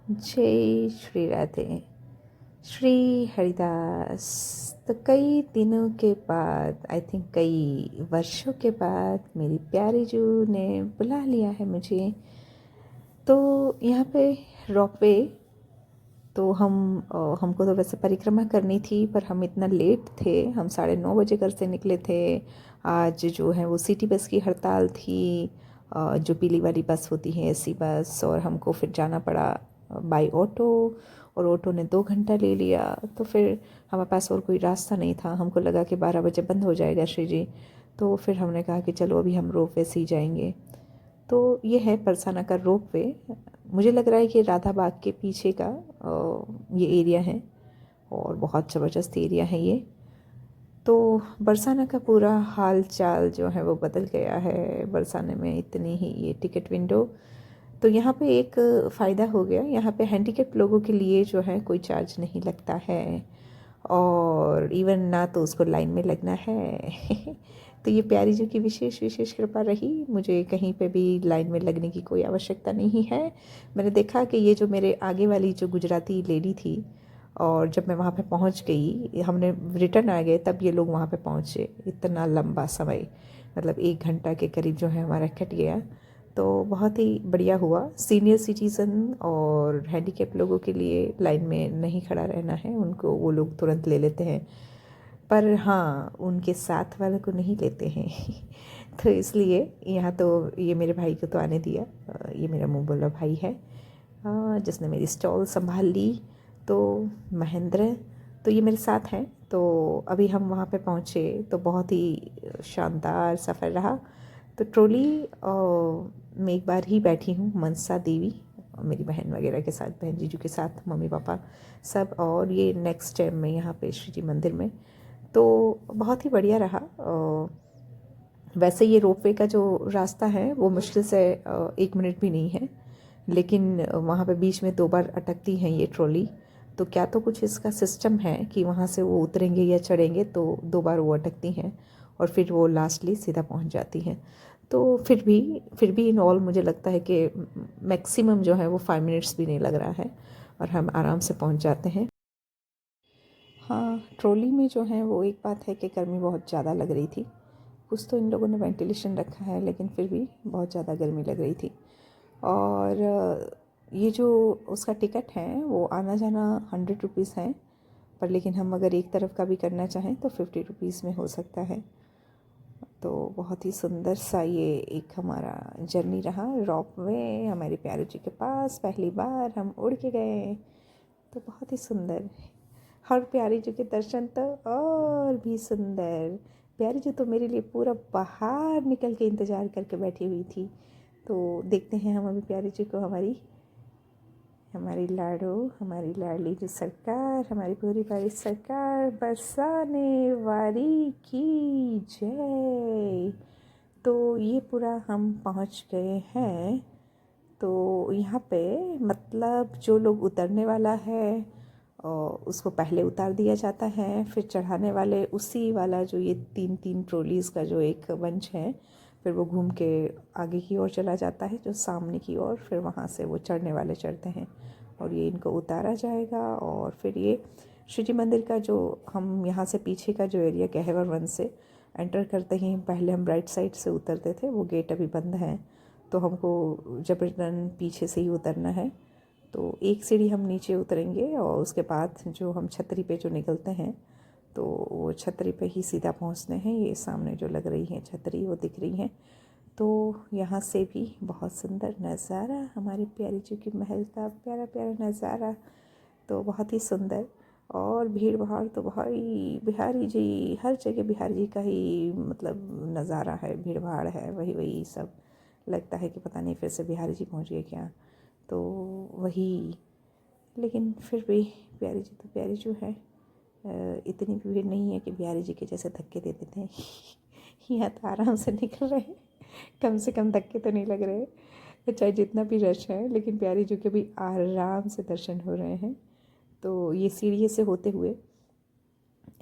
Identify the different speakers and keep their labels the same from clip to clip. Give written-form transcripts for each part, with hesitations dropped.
Speaker 1: जय श्री राधे। श्री हरिदास। तो कई दिनों के बाद, आई थिंक कई वर्षों के बाद, मेरी प्यारी जू ने बुला लिया है मुझे। तो यहाँ पे रोपवे, तो हमको तो वैसे परिक्रमा करनी थी, पर हम इतना लेट थे, हम 9:30 घर से निकले थे। आज जो है वो सिटी बस की हड़ताल थी, जो पीली वाली बस होती है, एसी बस, और हमको फिर जाना पड़ा बाई ऑटो, और ऑटो ने 2 घंटा ले लिया। तो फिर हमारे पास और कोई रास्ता नहीं था, हमको लगा कि 12 बजे बंद हो जाएगा श्री जी। तो फिर हमने कहा कि चलो अभी हम रोपवे से ही जाएंगे। तो ये है परसाना का रोपवे। मुझे लग रहा है कि राधा बाग के पीछे का ये एरिया है, और बहुत ज़बरदस्त एरिया है ये। तो बरसाना का पूरा हाल चाल जो है वो बदल गया है। बरसाने में इतनी ही ये टिकट विंडो, तो यहाँ पे एक फ़ायदा हो गया, यहाँ पे हैंडीकैप लोगों के लिए जो है कोई चार्ज नहीं लगता है, और इवन ना तो उसको लाइन में लगना है। तो ये प्यारी जी की विशेष विशेष कृपा रही, मुझे कहीं पे भी लाइन में लगने की कोई आवश्यकता नहीं है। मैंने देखा कि ये जो मेरे आगे वाली जो गुजराती लेडी थी, और जब मैं वहाँ पे पहुँच गई, हमने रिटर्न आ गए, तब ये लोग वहाँ पे पहुँचे। इतना लंबा समय, मतलब 1 घंटा के करीब जो है हमारा कट गया। तो बहुत ही बढ़िया हुआ। सीनियर सिटीज़न और हैंडीकैप लोगों के लिए लाइन में नहीं खड़ा रहना है, उनको वो लोग तुरंत ले लेते हैं, पर हाँ उनके साथ वाले को नहीं लेते हैं। तो इसलिए यहाँ तो ये मेरे भाई को तो आने दिया। ये मेरा मुँह बोला भाई है, जिसने मेरी स्टॉल संभाल ली। तो महेंद्र, तो ये मेरे साथ हैं। तो अभी हम वहाँ पे पहुँचे, तो बहुत ही शानदार सफ़र रहा। तो ट्रॉली में एक बार ही बैठी हूँ, मनसा देवी, मेरी बहन वगैरह के साथ, बहन जीजू के साथ, मम्मी पापा सब, और ये नेक्स्ट टाइम में यहाँ पे श्री जी मंदिर में। तो बहुत ही बढ़िया रहा। वैसे ये रोपवे का जो रास्ता है वो मुश्किल से 1 मिनट भी नहीं है, लेकिन वहाँ पे बीच में 2 बार अटकती हैं ये ट्रॉली। तो क्या तो कुछ इसका सिस्टम है कि वहाँ से वो उतरेंगे या चढ़ेंगे, तो 2 बार वो अटकती हैं, और फिर वो लास्टली सीधा पहुँच जाती हैं। तो फिर भी इन ऑल मुझे लगता है कि मैक्सिमम जो है वो 5 मिनट्स भी नहीं लग रहा है, और हम आराम से पहुँच जाते हैं। हाँ, ट्रॉली में जो है वो एक बात है कि गर्मी बहुत ज़्यादा लग रही थी। कुछ तो इन लोगों ने वेंटिलेशन रखा है, लेकिन फिर भी बहुत ज़्यादा गर्मी लग रही थी। और ये जो उसका टिकट है वो आना जाना 100 रुपीज़ है, पर लेकिन हम अगर एक तरफ का भी करना चाहें तो 50 रुपीज़ में हो सकता है। तो बहुत ही सुंदर सा ये एक हमारा जर्नी रहा। रोपवे हमारे प्यारे जी के पास पहली बार हम उड़ के गए, तो बहुत ही सुंदर। और प्यारी जी के दर्शन तो और भी सुंदर। प्यारी जी तो मेरे लिए पूरा बाहर निकल के इंतज़ार करके बैठी हुई थी। तो देखते हैं हम अभी प्यारी जी को, हमारी लाडो, हमारी लाडली जो सरकार, हमारी पूरी प्यारी सरकार बरसाने वाली की जय। तो ये पूरा हम पहुंच गए हैं। तो यहाँ पे मतलब जो लोग उतरने वाला है और उसको पहले उतार दिया जाता है, फिर चढ़ाने वाले उसी वाला जो ये 3-3 ट्रॉलीज़ का जो एक बंच है, फिर वो घूम के आगे की ओर चला जाता है, जो सामने की ओर, फिर वहाँ से वो चढ़ने वाले चढ़ते हैं, और ये इनको उतारा जाएगा। और फिर ये शिव जी मंदिर का जो, हम यहाँ से पीछे का जो एरिया गहवर वन से एंटर करते ही पहले हम राइट साइड से उतरते थे, वो गेट अभी बंद है, तो हमको जबरदन पीछे से ही उतरना है। तो एक सीढ़ी हम नीचे उतरेंगे, और उसके बाद जो हम छतरी पे जो निकलते हैं, तो वो छतरी पे ही सीधा पहुंचते हैं। ये सामने जो लग रही है छतरी वो दिख रही है। तो यहाँ से भी बहुत सुंदर नज़ारा, हमारे प्यारी जी की महल का प्यारा प्यारा नज़ारा, तो बहुत ही सुंदर। और भीड़ भाड़ तो भाई बिहारी जी, हर जगह बिहारी जी का ही मतलब नज़ारा है, भीड़ भाड़ है, वही वही सब। लगता है कि पता नहीं फिर से बिहारी जी पहुँच गए क्या, तो वही। लेकिन फिर भी प्यारी जी तो प्यारी जो है, इतनी भी भीड़ नहीं है कि बिहारी जी के जैसे धक्के दे देते हैं। यहाँ तो आराम से निकल रहे हैं, कम से कम धक्के तो नहीं लग रहे, चाहे जितना भी रश है, लेकिन प्यारी जी के भी आराम से दर्शन हो रहे हैं। तो ये सीढ़ी से होते हुए,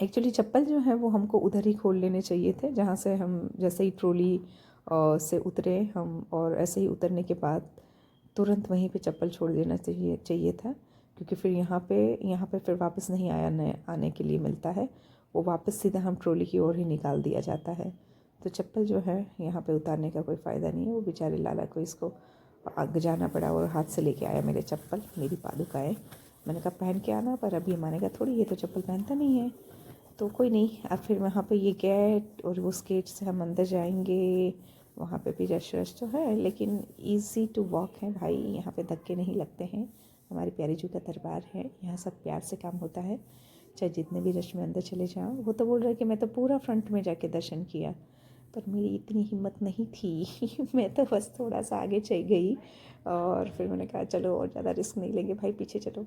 Speaker 1: एक्चुअली चप्पल जो है वो हमको उधर ही खोल लेने चाहिए थे, जहाँ से हम जैसे ही ट्रॉली से उतरे हम, और ऐसे ही उतरने के बाद तुरंत वहीं पे चप्पल छोड़ देना चाहिए था, क्योंकि फिर यहाँ पे फिर वापस नहीं आने के लिए मिलता है, वो वापस सीधा हम ट्रॉली की ओर ही निकाल दिया जाता है। तो चप्पल जो है यहाँ पे उतारने का कोई फ़ायदा नहीं है। वो बेचारे लाला को इसको आग जाना पड़ा और हाथ से लेके आया मेरे चप्पल, मेरी पादुकाएँ। मैंने कहा पहन के आना, पर अभी मानेगा थोड़ी, ये तो चप्पल पहनता नहीं है। तो कोई नहीं, अब फिर वहाँ पे ये गेट और उस गेट से हम अंदर जाएंगे। वहाँ पे भी रश तो है, लेकिन इजी टू वॉक है भाई, यहाँ पे धक्के नहीं लगते हैं। हमारी प्यारी जू का दरबार है, यहाँ सब प्यार से काम होता है, चाहे जितने भी रश में अंदर चले जाओ। वो तो बोल रहा है कि मैं तो पूरा फ्रंट में जाके दर्शन किया, पर मेरी इतनी हिम्मत नहीं थी मैं तो बस थोड़ा सा आगे चली गई, और फिर मैंने कहा चलो और ज़्यादा रिस्क नहीं लेंगे भाई, पीछे चलो।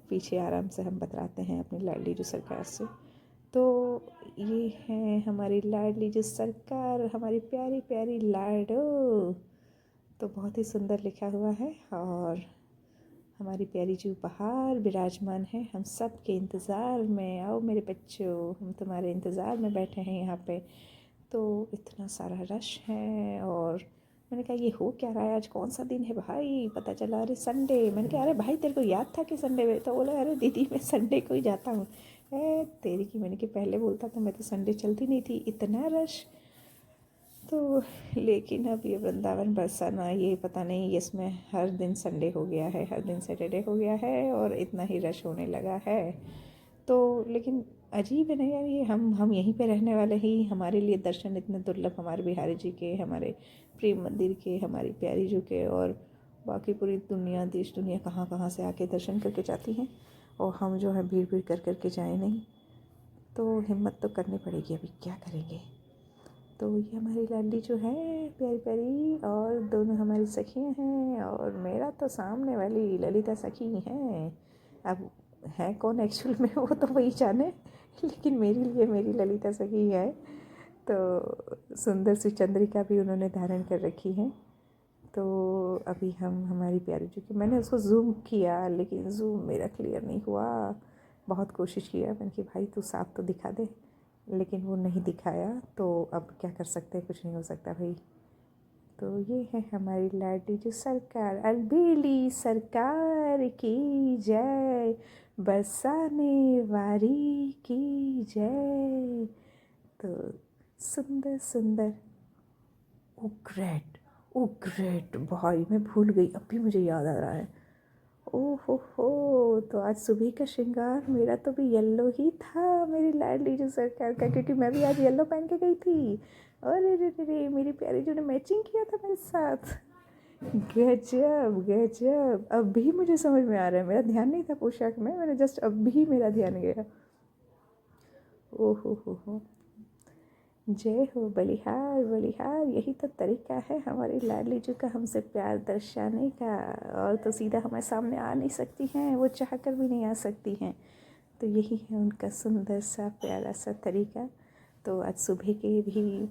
Speaker 1: पीछे आराम से हम बतराते हैं अपनी लाडली जो सरकार से। तो ये है हमारी लाडली जो सरकार, हमारी प्यारी प्यारी लाडो। तो बहुत ही सुंदर लिखा हुआ है, और हमारी प्यारी जो बाहर विराजमान है हम सब के इंतज़ार में। आओ मेरे बच्चों, हम तुम्हारे इंतज़ार में बैठे हैं यहाँ पे। तो इतना सारा रश है, और मैंने कहा ये हो क्या रहा है, आज कौन सा दिन है भाई? पता चला अरे संडे। मैंने कहा अरे भाई तेरे को याद था कि संडे में? तो बोला अरे दीदी मैं संडे को ही जाता हूँ। तेरी की, मैंने कि पहले बोलता तो मैं तो संडे चलती नहीं थी, इतना रश। तो लेकिन अब ये वृंदावन बरसाना, ये पता नहीं इसमें हर दिन संडे हो गया है, हर दिन सैटरडे हो गया है, और इतना ही रश होने लगा है। तो लेकिन अजीब है ना यार, ये हम यहीं पे रहने वाले ही, हमारे लिए दर्शन इतने दुर्लभ, हमारे बिहारी जी के, हमारे प्रेम मंदिर के, हमारी प्यारी जी के, और बाकी पूरी दुनिया, देश दुनिया कहाँ कहाँ से आके दर्शन करके जाती हैं, और हम जो है भीड़ भीड़ कर करके जाए नहीं। तो हिम्मत तो करनी पड़ेगी, अभी क्या करेंगे। तो ये हमारी लाडली जो है प्यारी प्यारी, और दोनों हमारी सखियाँ हैं, और मेरा तो सामने वाली ललिता सखी हैं। अब है कौन एक्चुअल में वो तो वही जाने, लेकिन मेरे लिए मेरी ललिता सखी है। तो सुंदर सी चंद्रिका भी उन्होंने धारण कर रखी है। तो अभी हम हमारी प्यारी जो कि मैंने उसको जूम किया, लेकिन जूम मेरा क्लियर नहीं हुआ। बहुत कोशिश किया मैंने कि भाई तू साफ तो दिखा दे, लेकिन वो नहीं दिखाया। तो अब क्या कर सकते हैं, कुछ नहीं हो सकता भाई। तो ये है हमारी लाडली जो सरकार, अलबेली सरकार की जय, बरसाने वारी की जय। तो सुंदर सुंदर, ओ ग्रेट, ओ ग्रेट भाई, मैं भूल गई, अब भी मुझे याद आ रहा है। ओह हो, तो आज सुबह का श्रृंगार मेरा तो भी येलो ही था, मेरी लाडली जो सरकार का, क्योंकि मैं भी आज येलो पहन के गई थी। अरे रे रे रे, मेरी प्यारी जो ने मैचिंग किया था मेरे साथ। गजब गजब, अब भी मुझे समझ में आ रहा है, मेरा ध्यान नहीं था पोशाक में, मैंने जस्ट अब भी मेरा ध्यान गया। ओहो हो, जय हो बलिहार बलिहार। यही तो तरीका है हमारी लाडली जी का हमसे प्यार दर्शाने का, और तो सीधा हमारे सामने आ नहीं सकती हैं, वो चाह कर भी नहीं आ सकती हैं। तो यही है उनका सुंदर सा प्यारा सा तरीका। तो आज सुबह के भी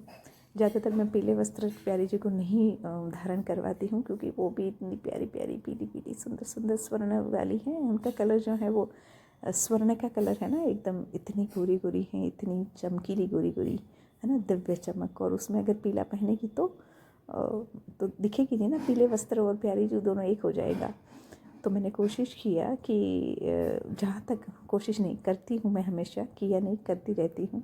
Speaker 1: ज़्यादातर मैं पीले वस्त्र प्यारी जी को नहीं धारण करवाती हूँ, क्योंकि वो भी इतनी प्यारी प्यारी पीली पीली सुंदर सुंदर स्वर्ण वाली हैं। उनका कलर जो है वो स्वर्ण का कलर है ना, एकदम इतनी गोरी गोरी हैं, इतनी चमकीली गोरी गोरी है ना, दिव्य चमक। और उसमें अगर पीला पहनेगी तो दिखेगी नहीं ना, पीले वस्त्र और प्यारी जो दोनों एक हो जाएगा। तो मैंने कोशिश किया कि जहाँ तक कोशिश नहीं करती हूँ मैं, हमेशा किया नहीं, करती रहती हूँ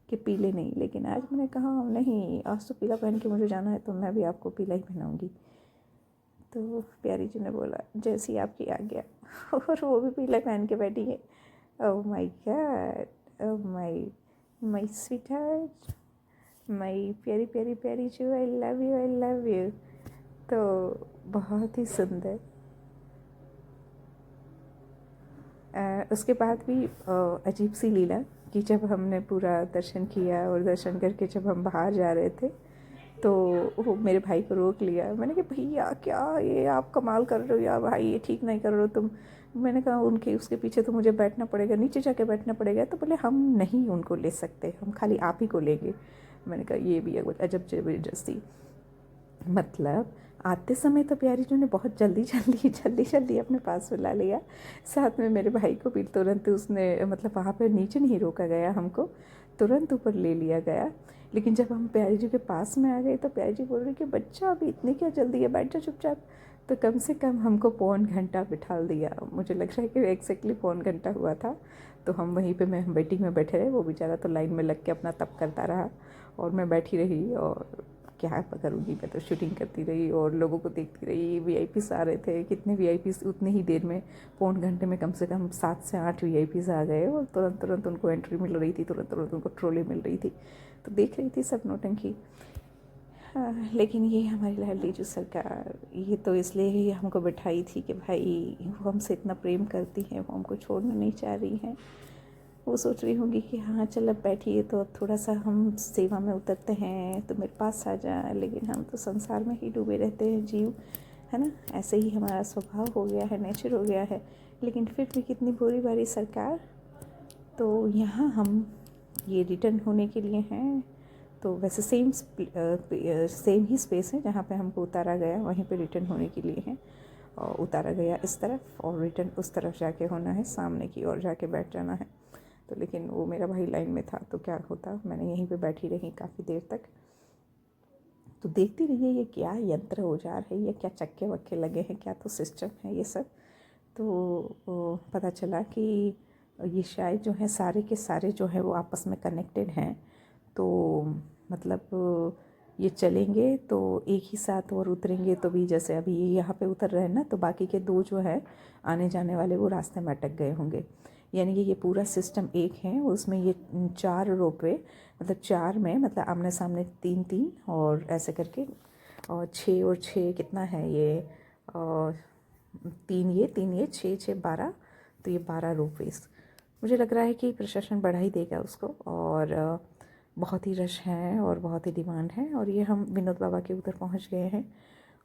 Speaker 1: कि पीले नहीं, लेकिन आज मैंने कहा नहीं, आज तो पीला पहन के मुझे जाना है, तो मैं भी आपको पीला ही पहनाऊँगी। तो प्यारी जी ने बोला जैसी आपकी आज्ञा और वो भी पीला पहन के बैठी है। Oh my God, oh my sweet heart, my प्यारी प्यारी प्यारी जो, I love you, I love you. तो बहुत ही सुंदर। उसके बाद भी अजीब सी लीला कि जब हमने पूरा दर्शन किया, और दर्शन करके जब हम बाहर जा रहे थे, तो वो मेरे भाई को रोक लिया। मैंने कहा भैया क्या ये आप कमाल कर रहे हो यार भाई, ये ठीक नहीं कर रहे हो तुम। मैंने कहा उनके उसके पीछे तो मुझे बैठना पड़ेगा, नीचे जाके बैठना पड़ेगा। तो बोले हम नहीं उनको ले सकते, हम खाली आप ही को लेंगे। मैंने कहा ये भी अजब ज़बरदस्ती। मतलब आते समय तो प्यारी जी ने बहुत जल्दी जल्दी जल्दी जल्दी अपने पास बुला लिया, साथ में मेरे भाई को भी तुरंत उसने, मतलब वहाँ पर नीचे नहीं रोका गया, हमको तुरंत ऊपर ले लिया गया। लेकिन जब हम प्यारी जी के पास में आ गए, तो प्यारी जी बोल रही कि बच्चा अभी इतनी क्या जल्दी है, बैठ जा चुपचाप। तो कम से कम हमको पौन घंटा बिठा दिया। मुझे लग रहा है कि एग्जैक्टली पौन घंटा हुआ था। तो हम वहीं पे मैं वेटिंग में बैठे रहे, वो बेचारा तो लाइन में लग के अपना तप करता रहा और मैं बैठी रही। और क्या करूँगी, मैं तो शूटिंग करती रही और लोगों को देखती रही। वीआईपीस आ रहे थे, कितने वीआईपीस उतने ही देर में, पौन घंटे में कम से कम 7 से 8 वीआईपीस आ गए और तुरंत तुरंत उनको एंट्री मिल रही थी, तुरंत तुरंत उनको ट्रॉली मिल रही थी। तो देख रही थी सब नौटंकी। हाँ, लेकिन ये हमारी लाडली जो सरकार, ये तो इसलिए ही हमको बिठाई थी कि भाई वो हमसे इतना प्रेम करती हैं, वो हमको छोड़ना नहीं चाह रही हैं। वो सोच रही होंगी कि हाँ चल अब बैठिए तो अब थोड़ा सा हम सेवा में उतरते हैं तो मेरे पास आ जा। लेकिन हम तो संसार में ही डूबे रहते हैं जीव, है ना। ऐसे ही हमारा स्वभाव हो गया है, नेचर हो गया है। लेकिन फिर भी कितनी बुरी बारी सरकार। तो यहाँ हम ये रिटर्न होने के लिए हैं। तो वैसे सेम ही स्पेस है जहाँ पे हमको उतारा गया, वहीं पे रिटर्न होने के लिए है। और उतारा गया इस तरफ और रिटर्न उस तरफ जाके होना है, सामने की ओर जाके बैठ जाना है। तो लेकिन वो मेरा भाई लाइन में था तो क्या होता, मैंने यहीं पे बैठी रही काफ़ी देर तक। तो देखती रही ये क्या यंत्र औजार है, ये क्या चक्के वक्के लगे हैं, क्या तो सिस्टम है ये सब। तो पता चला कि ये शायद जो है सारे के सारे जो है वो आपस में कनेक्टेड हैं। तो मतलब ये चलेंगे तो एक ही साथ और उतरेंगे तो भी, जैसे अभी ये यहाँ पे उतर रहे हैं ना, तो बाकी के 2 जो है आने जाने वाले वो रास्ते में अटक गए होंगे। यानी कि ये पूरा सिस्टम एक है, उसमें ये 4 रोपवे, मतलब 4 में, मतलब आमने सामने 3-3 और ऐसे करके, और 6 और 6 कितना है ये, और 3 ये 6 6 12। तो ये 12 रोपवेज। मुझे लग रहा है कि प्रशासन बढ़ा ही देगा उसको। और बहुत ही रश है और बहुत ही डिमांड है। और ये हम विनोद बाबा के उधर पहुंच गए हैं।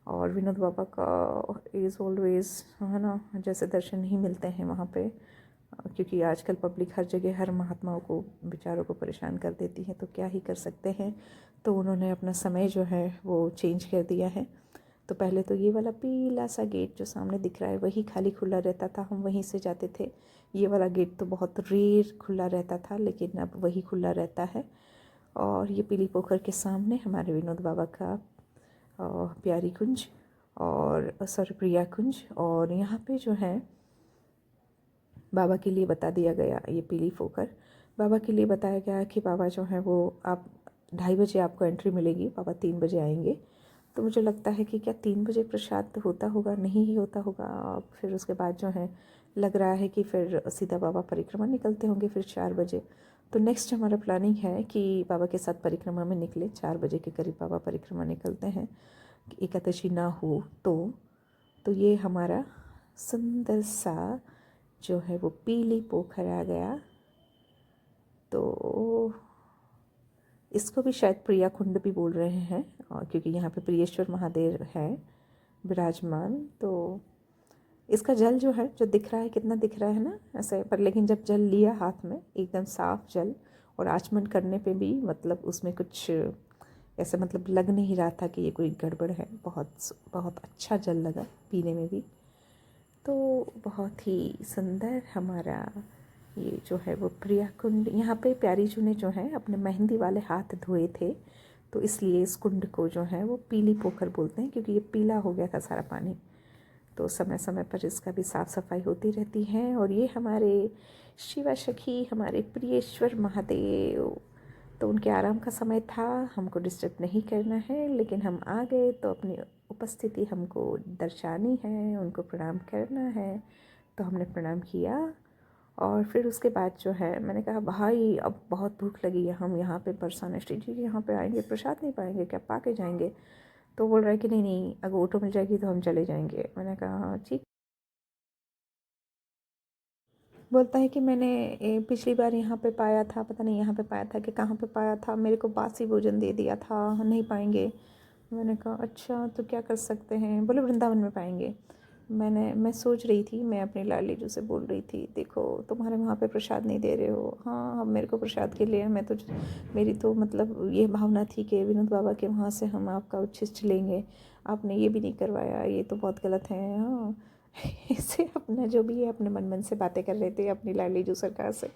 Speaker 1: और विनोद बाबा का इज़ ऑलवेज़, है ना, जैसे दर्शन ही मिलते हैं वहाँ पे। क्योंकि आजकल पब्लिक हर जगह हर महात्माओं को बेचारों को परेशान कर देती है, तो क्या ही कर सकते हैं। तो उन्होंने अपना समय जो है वो चेंज कर दिया है। तो पहले तो ये वाला पीला सा गेट जो सामने दिख रहा है वही खाली खुला रहता था, हम वहीं से जाते थे। ये वाला गेट तो बहुत रेयर खुला रहता था, लेकिन अब वही खुला रहता है। और ये पीली पोखर के सामने हमारे विनोद बाबा का प्यारी कुंज, और सॉरी प्रिया कुंज। और यहाँ पे जो है बाबा के लिए बता दिया गया, ये पीली पोखर बाबा के लिए बताया गया कि बाबा जो है वो आप 2:30 बजे आपको एंट्री मिलेगी, बाबा 3 बजे आएंगे। तो मुझे लगता है कि क्या 3 बजे प्रसाद होता होगा, नहीं ही होता होगा। फिर उसके बाद जो है लग रहा है कि फिर सीधा बाबा परिक्रमा निकलते होंगे फिर 4 बजे। तो नेक्स्ट हमारा प्लानिंग है कि बाबा के साथ परिक्रमा में निकले, 4 बजे के करीब बाबा परिक्रमा निकलते हैं, एकादशी ना हो तो ये हमारा सुंदर सा जो है वो पीली पोखर आ गया। तो इसको भी शायद प्रिया कुंड भी बोल रहे हैं, और क्योंकि यहाँ पे प्रियेश्वर महादेव है विराजमान। तो इसका जल जो है, जो दिख रहा है, कितना दिख रहा है ना ऐसे, पर लेकिन जब जल लिया हाथ में, एकदम साफ जल, और आचमन करने पे भी मतलब उसमें कुछ ऐसे मतलब लग नहीं रहा था कि ये कोई गड़बड़ है। बहुत बहुत अच्छा जल लगा पीने में भी। तो बहुत ही सुंदर हमारा ये जो है वो प्रिया कुंड। यहाँ पे प्यारी जी ने जो है अपने मेहंदी वाले हाथ धोए थे, तो इसलिए इस कुंड को जो है वो पीली पोखर बोलते हैं, क्योंकि ये पीला हो गया था सारा पानी। तो समय समय पर इसका भी साफ़ सफाई होती रहती है। और ये हमारे शिवा सखी, हमारे प्रियेश्वर महादेव, तो उनके आराम का समय था, हमको डिस्टर्ब नहीं करना है। लेकिन हम आ गए तो अपनी उपस्थिति हमको दर्शानी है, उनको प्रणाम करना है। तो हमने प्रणाम किया। और फिर उसके बाद जो है मैंने कहा भाई अब बहुत भूख लगी है, हम यहाँ पे बरसाना स्ट्रीट जी यहाँ पे आएंगे, प्रसाद नहीं पाएंगे क्या, पा के जाएंगे। तो बोल रहा है कि नहीं नहीं, अगर ऑटो मिल जाएगी तो हम चले जाएंगे। मैंने कहा हाँ ठीक। बोलता है कि मैंने पिछली बार यहाँ पे पाया था, पता नहीं यहाँ पे पाया था कि कहाँ पे पाया था, मेरे को बासी भोजन दे दिया था, नहीं पाएंगे। मैंने कहा अच्छा तो क्या कर सकते हैं, बोले वृंदावन में पाएंगे। मैं सोच रही थी, मैं अपनी लाडली जी से बोल रही थी, देखो तुम्हारे वहाँ पे प्रसाद नहीं दे रहे हो, हाँ अब मेरे को प्रसाद के लिए मैं तो, मेरी तो मतलब ये भावना थी कि विनोद बाबा के वहाँ से हम आपका उच्छिष्ट लेंगे, आपने ये भी नहीं करवाया, ये तो बहुत गलत है। हाँ ऐसे अपना जो भी है अपने मन मन से बातें कर रहे थे अपनी लाडली जी सरकार से।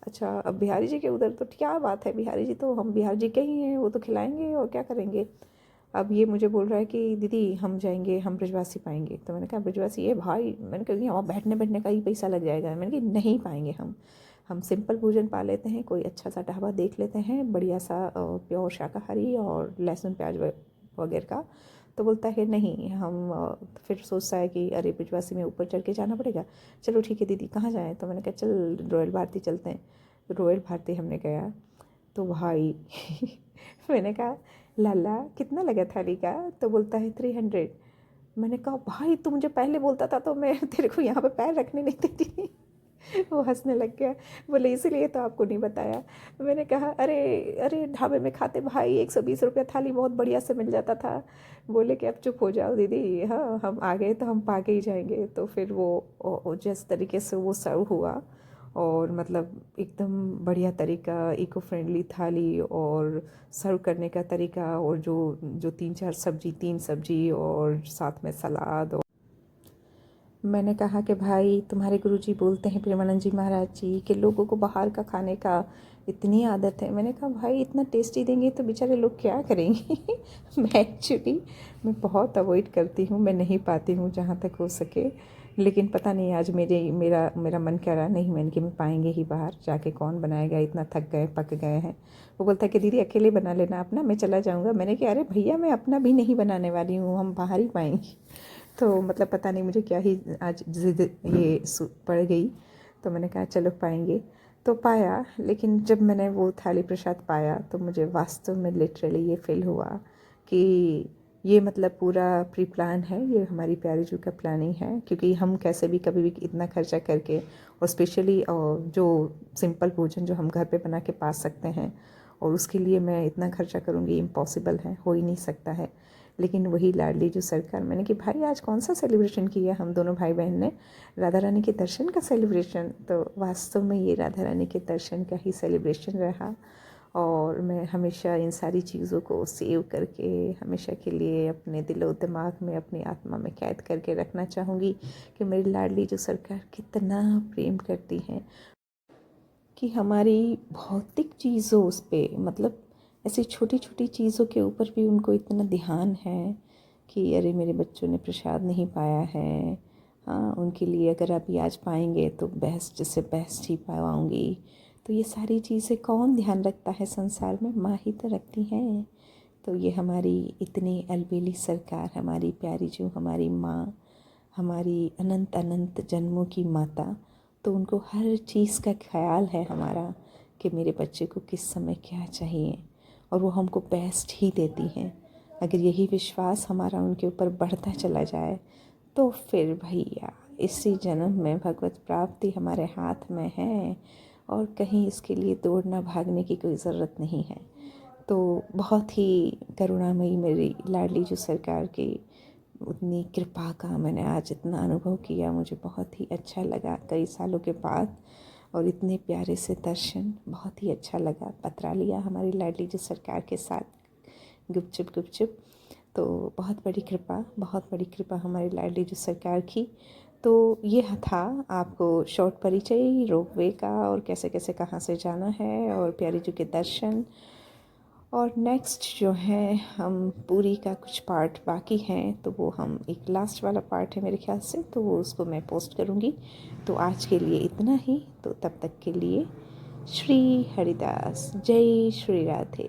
Speaker 1: अच्छा अब बिहारी जी के उधर तो क्या बात है, बिहारी जी तो हम बिहार जी के ही हैं, वो तो खिलाएंगे और क्या करेंगे। अब ये मुझे बोल रहा है कि दीदी हम जाएंगे, हम ब्रजवासी पाएंगे। तो मैंने कहा ब्रजवासी, ये भाई मैंने कहा कि वहाँ बैठने बैठने का ही पैसा लग जाएगा। मैंने कहा नहीं पाएंगे हम सिंपल भोजन पा लेते हैं, कोई अच्छा सा ढाबा देख लेते हैं, बढ़िया सा प्योर शाकाहारी और लहसुन प्याज वगैरह का। तो बोलता है नहीं हम फिर सोचता है कि अरे ब्रजवासी में ऊपर चढ़ के जाना पड़ेगा। चलो ठीक है दीदी, कहाँ जाएँ? तो मैंने कहा चल रॉयल भारती चलते हैं। तो रॉयल भारती हमने गया तो भाई मैंने कहा लाला कितना लगा थाली का? तो बोलता है 300। मैंने कहा भाई तू मुझे पहले बोलता था तो मैं तेरे को यहाँ पे पैर रखने नहीं देती। वो हंसने लग गया, बोले इसीलिए तो आपको नहीं बताया। मैंने कहा अरे अरे ढाबे में खाते भाई 120 रुपया थाली बहुत बढ़िया से मिल जाता था। बोले कि अब चुप हो जाओ दीदी, हाँ हम आ गए तो हम पा के ही जाएंगे। तो फिर वो जिस तरीके से वो सर्व हुआ और मतलब एकदम बढ़िया तरीका, इको फ्रेंडली थाली और सर्व करने का तरीका, और जो जो 3 सब्जी और साथ में सलाद। और मैंने कहा कि भाई तुम्हारे गुरुजी बोलते हैं प्रेमानंद जी महाराज जी कि लोगों को बाहर का खाने का इतनी आदत है। मैंने कहा भाई इतना टेस्टी देंगे तो बेचारे लोग क्या करेंगे। मैं बहुत अवॉइड करती हूँ, मैं नहीं पाती हूँ जहाँ तक हो सके। लेकिन पता नहीं आज मेरा मेरा मन कह रहा नहीं, मैंने कि मैं पाएंगे ही बाहर जाके, कौन बनाएगा, इतना थक गए पक गए हैं। वो बोलता है कि दीदी अकेले बना लेना अपना, मैं चला जाऊँगा। मैंने कहा अरे भैया मैं अपना भी नहीं बनाने वाली हूँ, हम बाहर ही पाएंगे। तो मतलब पता नहीं मुझे क्या ही आज ज़िद ये पड़ गई। तो मैंने कहा चलो पाएंगे। तो पाया, लेकिन जब मैंने वो थाली प्रसाद पाया तो मुझे वास्तव में लिटरली ये फील हुआ कि ये मतलब पूरा प्री प्लान है, ये हमारी प्यारी जू का प्लानिंग है। क्योंकि हम कैसे भी कभी भी इतना खर्चा करके, और स्पेशली जो सिंपल भोजन जो हम घर पे बना के पा सकते हैं, और उसके लिए मैं इतना खर्चा करूँगी, इम्पॉसिबल है, हो ही नहीं सकता है। लेकिन वही लाडली जो सरकार, मैंने कि भाई आज कौन सा सेलिब्रेशन किया हम दोनों भाई बहन ने? राधा रानी के दर्शन का सेलिब्रेशन। तो वास्तव में ये राधा रानी के दर्शन का ही सेलिब्रेशन रहा। और मैं हमेशा इन सारी चीज़ों को सेव करके हमेशा के लिए अपने दिलो दिमाग में, अपनी आत्मा में कैद करके रखना चाहूँगी कि मेरी लाडली जो सरकार कितना प्रेम करती हैं, कि हमारी भौतिक चीज़ों उस पे, मतलब ऐसी छोटी छोटी चीज़ों के ऊपर भी उनको इतना ध्यान है कि अरे मेरे बच्चों ने प्रसाद नहीं पाया है, हाँ उनके लिए अगर अभी आज पाएंगे तो बेस्ट से बेस्ट ही पाऊँगी। तो ये सारी चीज़ें कौन ध्यान रखता है संसार में? माँ ही तो रखती हैं। तो ये हमारी इतनी अलबेली सरकार, हमारी प्यारी जो हमारी माँ, हमारी अनंत अनंत जन्मों की माता, तो उनको हर चीज़ का ख्याल है हमारा कि मेरे बच्चे को किस समय क्या चाहिए, और वो हमको बेस्ट ही देती हैं। अगर यही विश्वास हमारा उनके ऊपर बढ़ता चला जाए तो फिर भैया इसी जन्म में भगवत प्राप्ति हमारे हाथ में है, और कहीं इसके लिए दौड़ना भागने की कोई ज़रूरत नहीं है। तो बहुत ही करुणामयी मेरी लाडली जो सरकार की उतनी कृपा का मैंने आज इतना अनुभव किया, मुझे बहुत ही अच्छा लगा कई सालों के बाद। और इतने प्यारे से दर्शन, बहुत ही अच्छा लगा। पतरा लिया हमारी लाडली जो सरकार के साथ गुपचुप गुपचुप। तो बहुत बड़ी कृपा, बहुत बड़ी कृपा हमारी लाडली जो सरकार की। तो ये था आपको शॉर्ट परिचय रोपवे का, और कैसे कैसे कहाँ से जाना है, और प्यारी जी के दर्शन। और नेक्स्ट जो है हम पूरी का कुछ पार्ट बाकी हैं, तो वो हम एक लास्ट वाला पार्ट है मेरे ख्याल से, तो वो उसको मैं पोस्ट करूँगी। तो आज के लिए इतना ही। तो तब तक के लिए श्री हरिदास, जय श्री राधे।